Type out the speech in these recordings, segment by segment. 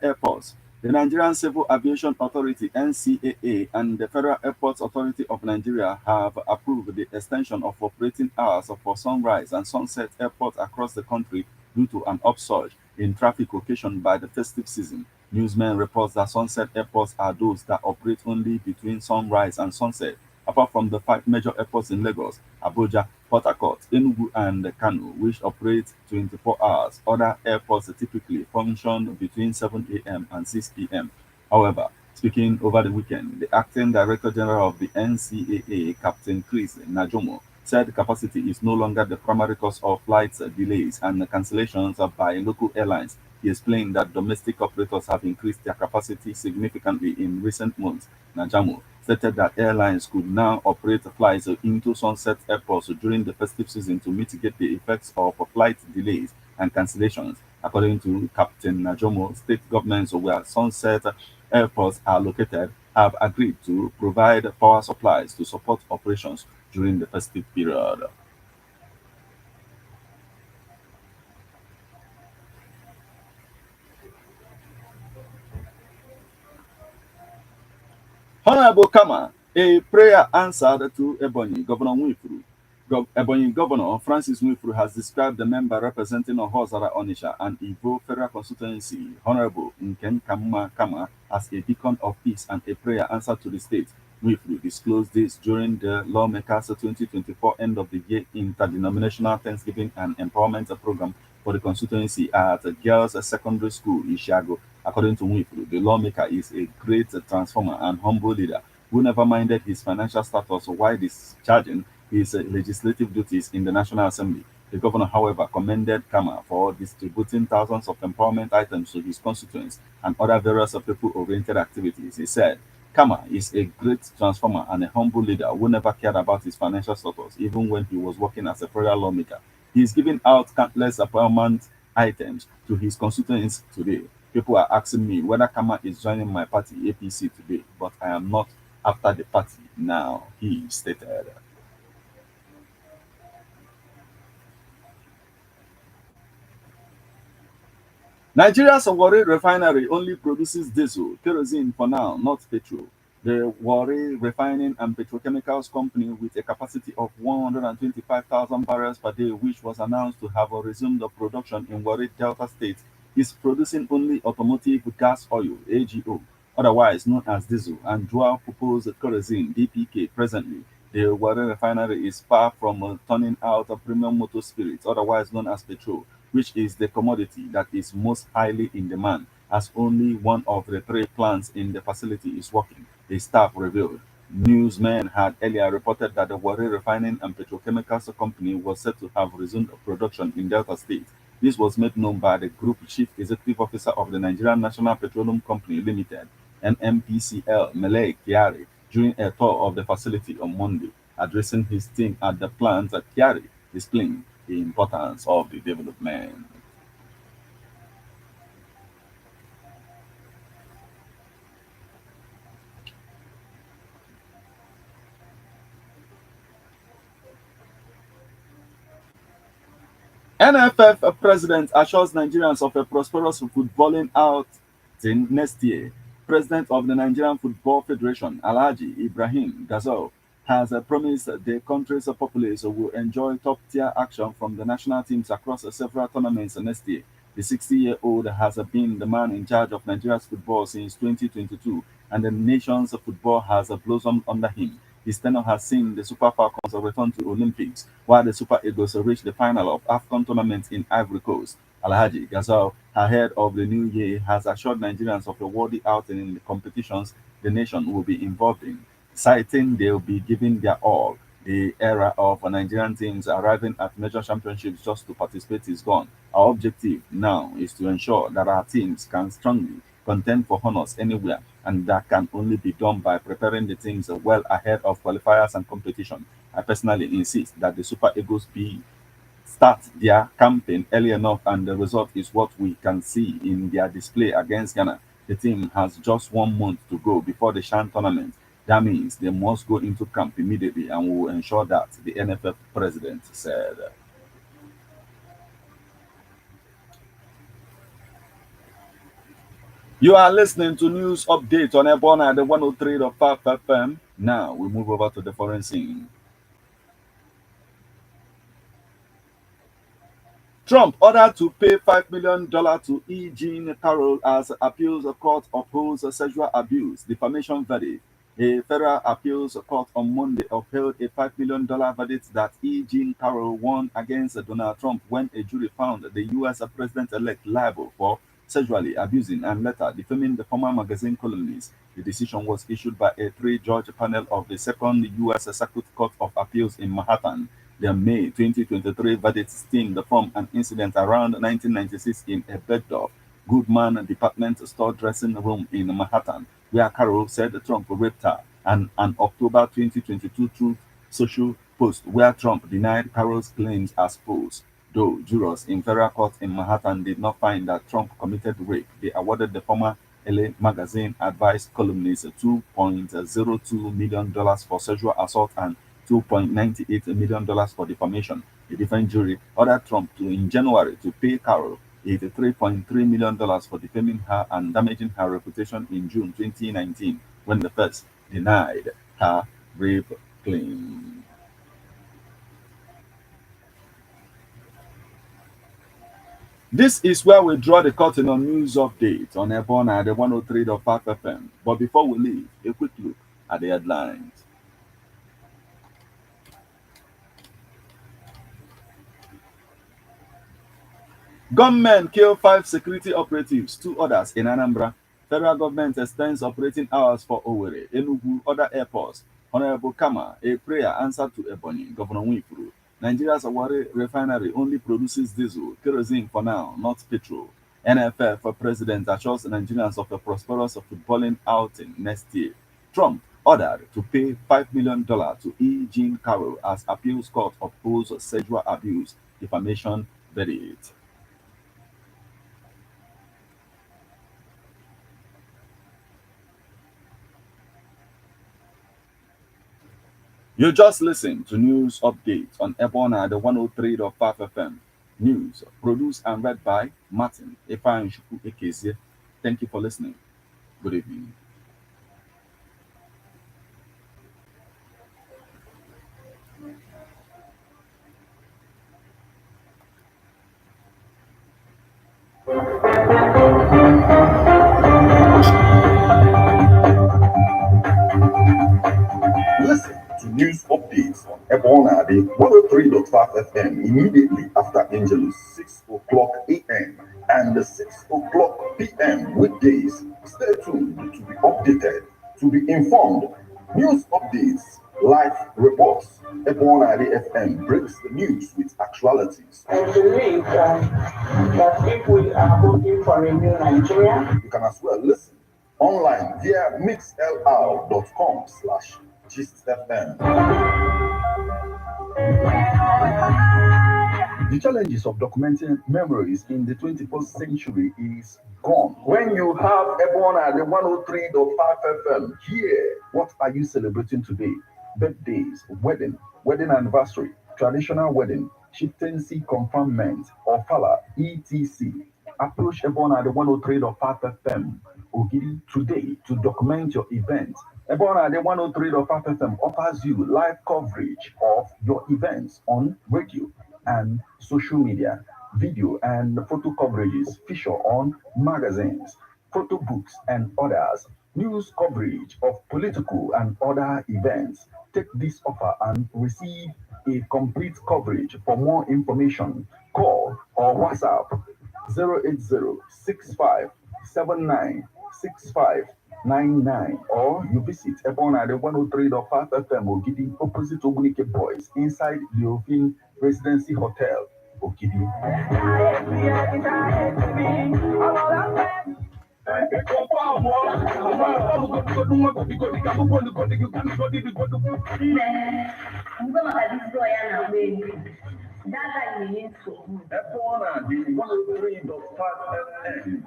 Airports. The Nigerian Civil Aviation Authority (NCAA) and the Federal Airports Authority of Nigeria have approved the extension of operating hours for Sunrise and Sunset airports across the country due to an upsurge in traffic occasioned by the festive season. Newsmen reports that Sunset airports are those that operate only between sunrise and sunset. Apart from the five major airports in Lagos, Abuja, Port Harcourt, Enugu, and Kano, which operate 24 hours, other airports typically function between 7 a.m. and 6 p.m. However, speaking over the weekend, the acting director general of the NCAA, Captain Chris Najomo, said capacity is no longer the primary cause of flight delays and cancellations by local airlines. He explained that domestic operators have increased their capacity significantly in recent months. Najamo stated that airlines could now operate flights into sunset airports during the festive season to mitigate the effects of flight delays and cancellations. According to Captain Najomo, state governments where sunset airports are located have agreed to provide power supplies to support operations during the festive period. Honorable Kama, a prayer answered to Ebonyi Governor Nwifuru. Ebonyi Governor Francis Nwifuru has described the member representing Ohozara Onisha and Ivo Federal Constituency, Honorable Nken Kama, as a beacon of peace and a prayer answer to the state. Nwifuru disclosed this during the Lawmakers 2024 End of the Year Interdenominational Thanksgiving and Empowerment Program for the constituency at Girls Secondary School, Ishago. According to Nwifuru, the lawmaker is a great transformer and humble leader who never minded his financial status while discharging his legislative duties in the National Assembly. The governor, however, commended Kama for distributing thousands of empowerment items to his constituents and other various people-oriented activities. He said, Kama is a great transformer and a humble leader who never cared about his financial status, even when he was working as a federal lawmaker. He is giving out countless empowerment items to his constituents today. People are asking me whether Kama is joining my party APC today, but I am not after the party now, he stated. Nigeria's Warri refinery only produces diesel, kerosene for now, not petrol. The Warri Refining and Petrochemicals Company, with a capacity of 125,000 barrels per day, which was announced to have resumed the production in Warri Delta State, is producing only automotive gas oil (AGO), otherwise known as diesel, and dual-purpose kerosene (DPK). Presently, the Warri refinery is far from turning out a premium motor spirit, otherwise known as petrol, which is the commodity that is most highly in demand, as only one of the three plants in the facility is working, the staff revealed. Newsmen had earlier reported that the Warri Refining and Petrochemicals Company was set to have resumed production in Delta State. This was made known by the Group Chief Executive Officer of the Nigerian National Petroleum Company Limited, NNPCL, Mele Kyari, during a tour of the facility on Monday. Addressing his team at the plant, Kyari explained the importance of the development. NFF president assures Nigerians of a prosperous footballing outing next year. President of the Nigerian Football Federation, Alhaji Ibrahim Gazal, has promised the country's populace will enjoy top-tier action from the national teams across several tournaments next year. The 60-year-old has been the man in charge of Nigeria's football since 2022, and the nation's football has blossomed under him. His tenure has seen the Super Falcons return to Olympics, while the Super Eagles reached the final of AFCON tournament in Ivory Coast. Alhaji Gazal, ahead of the new year, has assured Nigerians of a worthy outing in the competitions the nation will be involved in, citing they'll be giving their all. The era of Nigerian teams arriving at major championships just to participate is gone. Our objective now is to ensure that our teams can strongly contend for honors anywhere, and that can only be done by preparing the teams well ahead of qualifiers and competition. I personally insist that the Super Eagles be start their campaign early enough, and the result is what we can see in their display against Ghana. The team has just 1 month to go before the Shan tournament. That means they must go into camp immediately, and we will ensure that, the NFF president said. You are listening to news update on Ebona at the 103.5 FM. Now we move over to the foreign scene. Trump ordered to pay $5 million to E. Jean Carroll as appeals court upholds a sexual abuse defamation verdict. A federal appeals court on Monday upheld a $5 million verdict that E. Jean Carroll won against Donald Trump when a jury found the U.S. president-elect liable for sexually abusing and later defaming the former magazine columnist. The decision was issued by a three-judge panel of the Second U.S. Circuit Court of Appeals in Manhattan. The May 2023 verdict stemmed from an incident around 1996 in a Bergdorf Goodman department store dressing room in Manhattan, where Carroll said Trump raped her, and an October 2022 Truth Social post where Trump denied Carroll's claims as false. Though jurors in federal court in Manhattan did not find that Trump committed rape, they awarded the former LA Magazine advice columnist $2.02 million for sexual assault and $2.98 million for defamation. The defense jury ordered Trump to, in January, to pay Carroll $83.3 million for defaming her and damaging her reputation in June 2019, when the first denied her rape claim. This is where we draw the curtain on news updates on Ebona at the 103.5 FM. But before we leave, a quick look at the headlines. Gunmen kill 5 security operatives, 2 others in Anambra. Federal government extends operating hours for Owerri, Enugu, other airports. Honorable Kama, a prayer answered to Ebonyi, Governor Nwifuru. Nigeria's Awari refinery only produces diesel, kerosene for now, not petrol. NFF for president assures Nigerians of a prosperous footballing outing next year. Trump ordered to pay $5 million to E. Jean Carroll as appeals court upholds sexual abuse defamation verdict. You just listened to news updates on Ebona the 103.5 FM. News produced and read by Martin Ekezie. Thank you for listening. Good evening. Listen to news updates on Ebona the 103.5 FM immediately after Angelus 6 o'clock a.m. and 6 o'clock p.m. weekdays. Stay tuned to be updated, to be informed. News updates, live reports. Ebona the FM breaks the news with actualities. I believe that if we are looking for a new Nigeria, You can as well listen online via mixlr.com/GistFM. The challenges of documenting memories in the 21st century is gone. When you have Ebona the 103.5 FM here, what are you celebrating today? Birthdays, wedding anniversary, traditional wedding, chieftaincy conferment, or fala, etc. Approach Ebona the 103.5 FM Ogidi today to document your event. Ebona the 103.5 FM offers you live coverage of your events on radio and social media, video and photo coverages feature on magazines, photo books and others, news coverage of political and other events. Take this offer and receive a complete coverage. For more information, call or WhatsApp 08065796599 or you visit Ebona the 103.5 FM Ogidi opposite Ogunike Boys inside the Ofin Residency Hotel Ogidi. Ebona the 103.5 FM.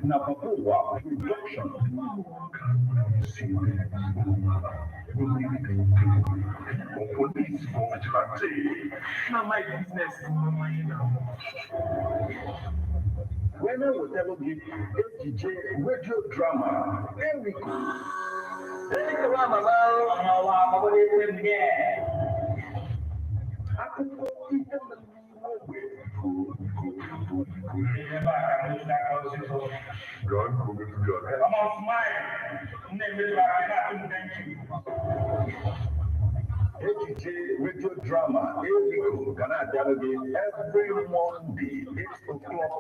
Napapoa production. Police for vigilante. Now my business is my mind now. When I will tell you, AJ radio drama, then we go. Akụkọ ihe mere Ejije radio drama Eriko ga na-abịara gị every Monday 8 o'clock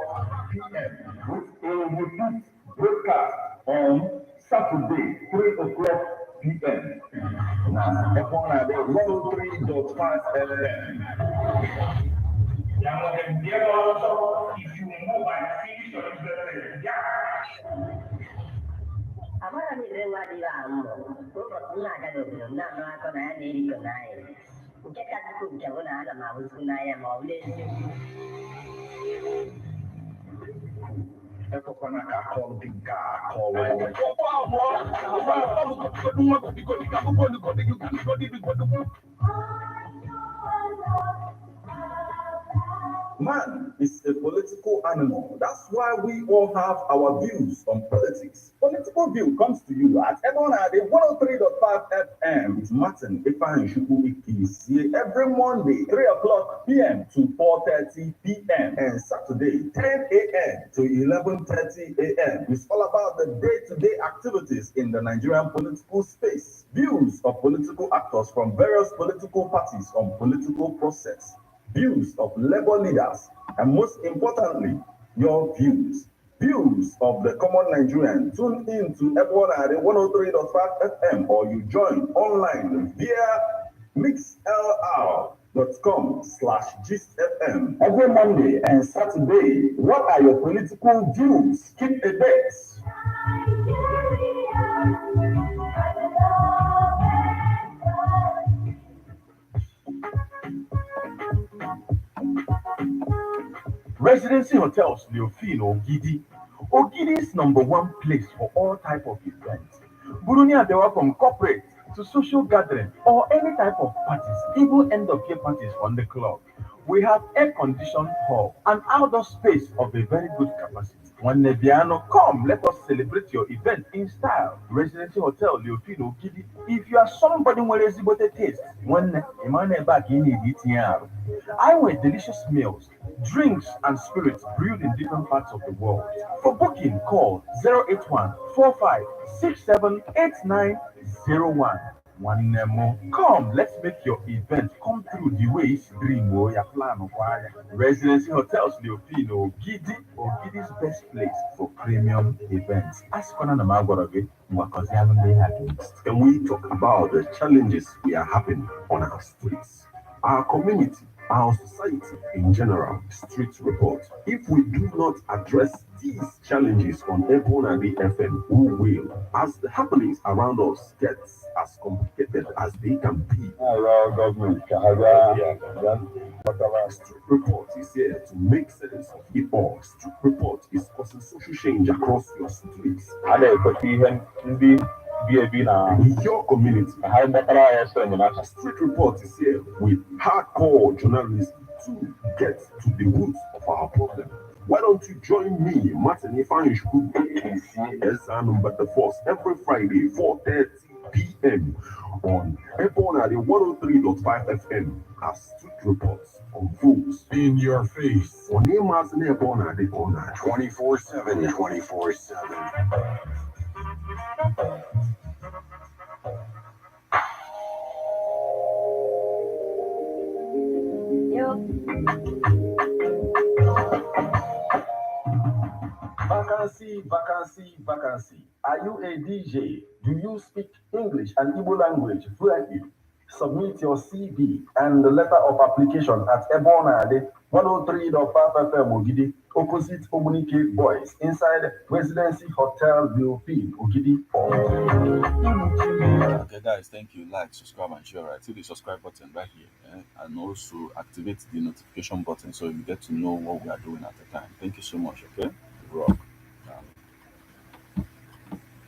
p.m. with a repeat broadcast on Saturday 3 o'clock p.m. na Ebonadi 103.5 FM. If you move and finish your business, Amara mi rewa di ambo. Ko na ga do na na ko na ni ko na e. Ke ka ku ke wona na ma wusu na ya ma ule. Ekokwana ka akọlụ dị nke a akọlụ. Man is a political animal. That's why we all have our views on politics. Political View comes to you at Ebonadi 103.5 FM with Martin Ifeanyi every Monday 3 o'clock p.m. to 4:30 p.m. and Saturday 10 a.m. to 11:30 a.m. It's all about the day-to-day activities in the Nigerian political space. Views of political actors from various political parties on political process. Views of labor leaders, and most importantly, your views. Views of the common Nigerian. Tune in to Ebonadi 103.5 FM or you join online via mixlr.com/gistfm every Monday and Saturday. What are your political views? Keep a date. Residency Hotels Leofin Ogidi. Ogidi's #1 place for all type of events. Buruni Adewa from corporate to social gathering or any type of parties, even end of year parties on the club. We have air-conditioned hall, an outdoor space of a very good capacity. When Nebiano, come, let us celebrate your event in style. Residency Hotel Leofin Ogidi. If you are somebody with a zibote taste, when Emmanuel back in EDTR, I want delicious meals, drinks, and spirits brewed in different parts of the world. For booking, call 081 45 67 8901. One more. Come, let's make your event come through the way it's dream or your plan of why. Residency Hotels Leofino Gidi or Gidi's best place for premium events. Ask Conan Amagoroge, Can we talk about the challenges we are having on our streets, our community, our society in general? Street report. If we do not address these challenges on Ebonadi FM, who will? As the happenings around us get as complicated as they can be. Street report is here to make sense of it all. Street report is causing social change across your streets. In your community, Street Report is here with hardcore journalism to get to the roots of our problem. Why don't you join me, Martin Ifeanyi, the force every Friday, 4:30 p.m. on Ebonadi 103.5 FM as Street Reports unfolds in your face. On Martin Ebonadi 24/7, 24/7. Vacancy, vacancy, vacancy. Are you a DJ? Do you speak English and Igbo language fluently? Submit your CV and the letter of application at Ebonadi 103.5 FM Ogidi, opposite Omunike Boys, inside Residency Hotel Leofin Ogidi. Okay, guys, thank you. Like, subscribe, and share. Right, see the subscribe button right here, and also activate the notification button so you get to know what we are doing at the time. Thank you so much. Okay, rock.